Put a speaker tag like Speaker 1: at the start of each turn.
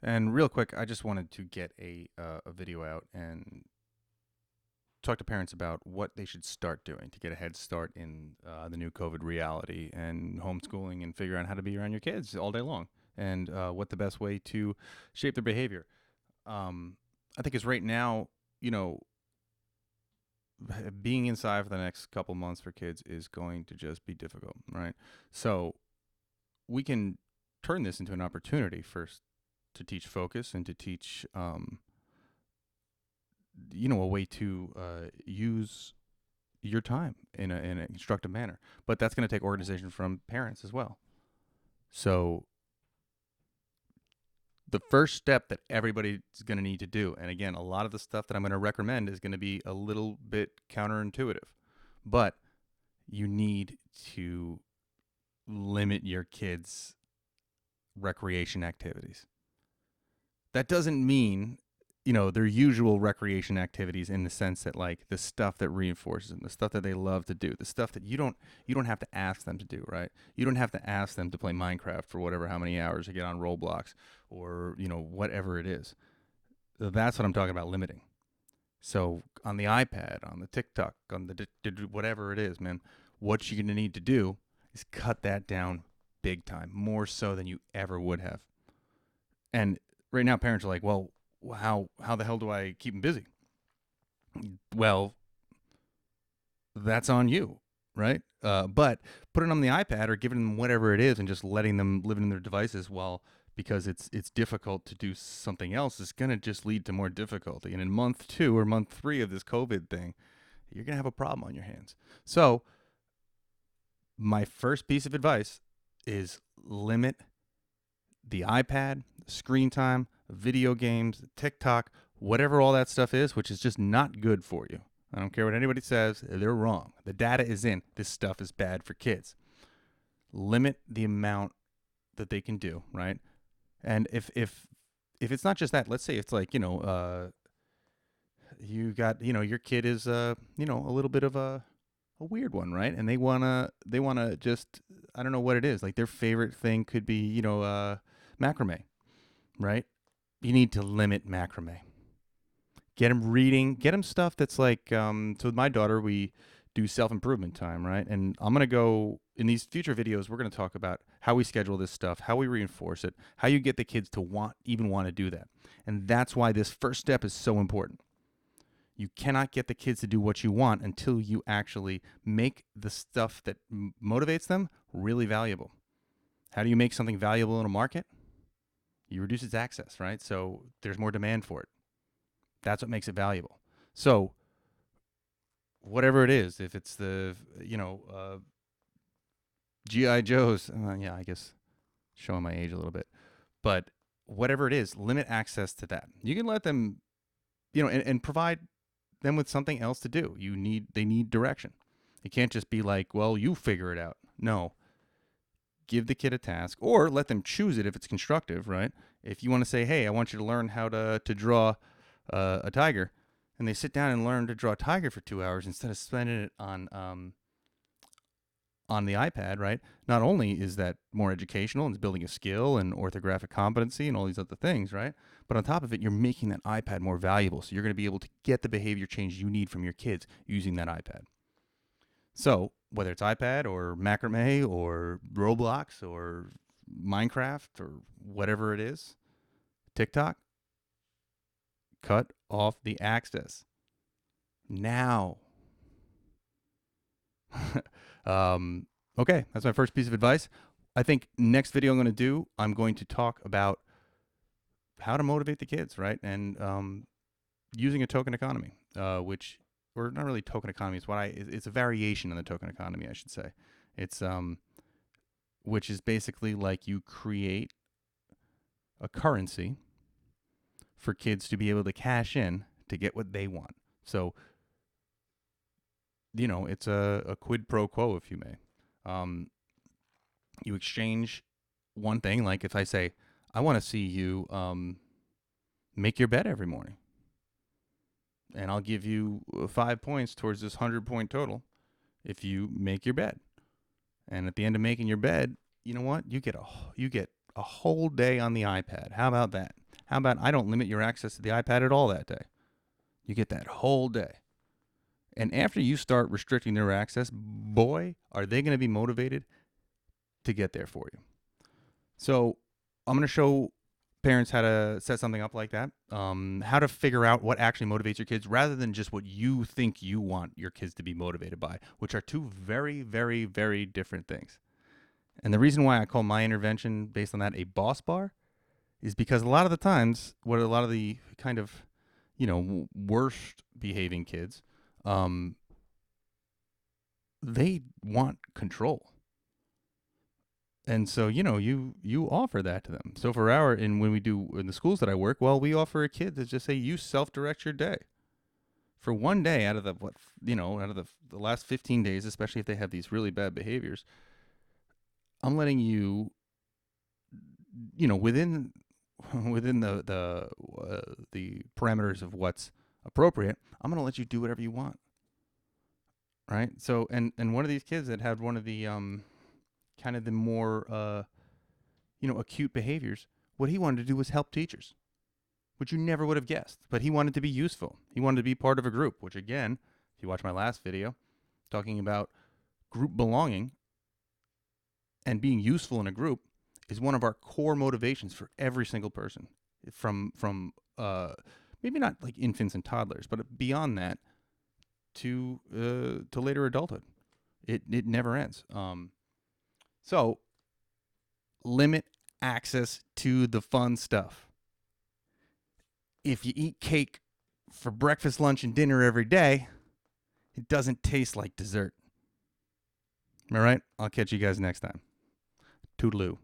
Speaker 1: And real quick, I just wanted to get a video out and talk to parents about what they should start doing to get a head start in the new COVID reality and homeschooling and figure out how to be around your kids all day long and what the best way to shape their behavior. I think is right now, you know, being inside for the next couple months for kids is going to just be difficult, right? So we can turn this into an opportunity first to teach focus and to teach a way to use your time in a constructive manner. But that's going to take organization from parents as well. So the first step that everybody's going to need to do, and again, a lot of the stuff that I'm going to recommend is going to be a little bit counterintuitive, but you need to limit your kids' recreation activities. That doesn't mean their usual recreation activities in the sense that like the stuff that reinforces them, the stuff that they love to do, the stuff that you don't have to ask them to do, right? You don't have to ask them to play Minecraft for whatever how many hours to get on Roblox or whatever it is. That's what I'm talking about limiting. So on the iPad, on the TikTok, on the whatever it is, man, what you're gonna need to do is cut that down big time, more so than you ever would have. And right now, parents are like, well, how the hell do I keep them busy? Well, that's on you, right? But putting them on the iPad or giving them whatever it is and just letting them live in their devices while because it's difficult to do something else is going to just lead to more difficulty. And in month 2 or month 3 of this COVID thing, you're going to have a problem on your hands. So my first piece of advice is limit the iPad, screen time, video games, TikTok, whatever all that stuff is, which is just not good for you. I don't care what anybody says, they're wrong. The data is in. This stuff is bad for kids. Limit the amount that they can do, right? And if it's not just that, let's say it's like, you got, your kid is a little bit of a weird one, right? And they wanna just I don't know what it is. Like their favorite thing could be, macrame, right? You need to limit macrame. Get them reading. Get them stuff that's like. So with my daughter, we do self improvement time, right? And I'm gonna go in these future videos. We're gonna talk about how we schedule this stuff, how we reinforce it, how you get the kids to want to do that, and that's why this first step is so important. You cannot get the kids to do what you want until you actually make the stuff that motivates them really valuable. How do you make something valuable in a market? You reduce its access, right? So there's more demand for it. That's what makes it valuable. So whatever it is, if it's the GI Joes, yeah, I guess showing my age a little bit, but whatever it is, limit access to that. You can let them, and provide them with something else to do. They need direction. It can't just be like, well, you figure it out. No, give the kid a task or let them choose it if it's constructive, right? If you want to say, hey, I want you to learn how to draw a tiger, and they sit down and learn to draw a tiger for 2 hours instead of spending it on the iPad, right? Not only is that more educational and it's building a skill and orthographic competency and all these other things, right? But on top of it, you're making that iPad more valuable. So you're going to be able to get the behavior change you need from your kids using that iPad. So whether it's iPad or macrame or Roblox or Minecraft or whatever it is, TikTok, cut off the access now. Okay, that's my first piece of advice. I think next video I'm going to talk about how to motivate the kids, right? And using a token economy, which or not really token economy. It's a variation on the token economy, I should say. It's which is basically like you create a currency for kids to be able to cash in to get what they want. So it's a quid pro quo, if you may. You exchange one thing, like if I say, I want to see you make your bed every morning, and I'll give you 5 points towards this 100-point total if you make your bed. And at the end of making your bed, you know what? You get a whole day on the iPad. How about that? How about I don't limit your access to the iPad at all that day? You get that whole day. And after you start restricting their access, boy, are they going to be motivated to get there for you. So I'm going to show parents how to set something up like that, how to figure out what actually motivates your kids rather than just what you think you want your kids to be motivated by, which are two very, very, very different things. And the reason why I call my intervention based on that a boss bar is because a lot of the times, what a lot of the kind of, worst behaving kids, they want control. And so, you offer that to them. So when we do in the schools that I work, well, we offer a kid to just say, you self-direct your day. For one day out of the last 15 days, especially if they have these really bad behaviors, I'm letting you, within the parameters of what's appropriate, I'm going to let you do whatever you want. Right? So, and one of these kids that had one of the kind of the more acute behaviors, what he wanted to do was help teachers, which you never would have guessed. But he wanted to be useful. He wanted to be part of a group, which again, if you watch my last video talking about group belonging and being useful in a group, is one of our core motivations for every single person, from maybe not like infants and toddlers, but beyond that to later adulthood. It never ends. So limit access to the fun stuff. If you eat cake for breakfast, lunch, and dinner every day, it doesn't taste like dessert. All right? I'll catch you guys next time. Toodaloo.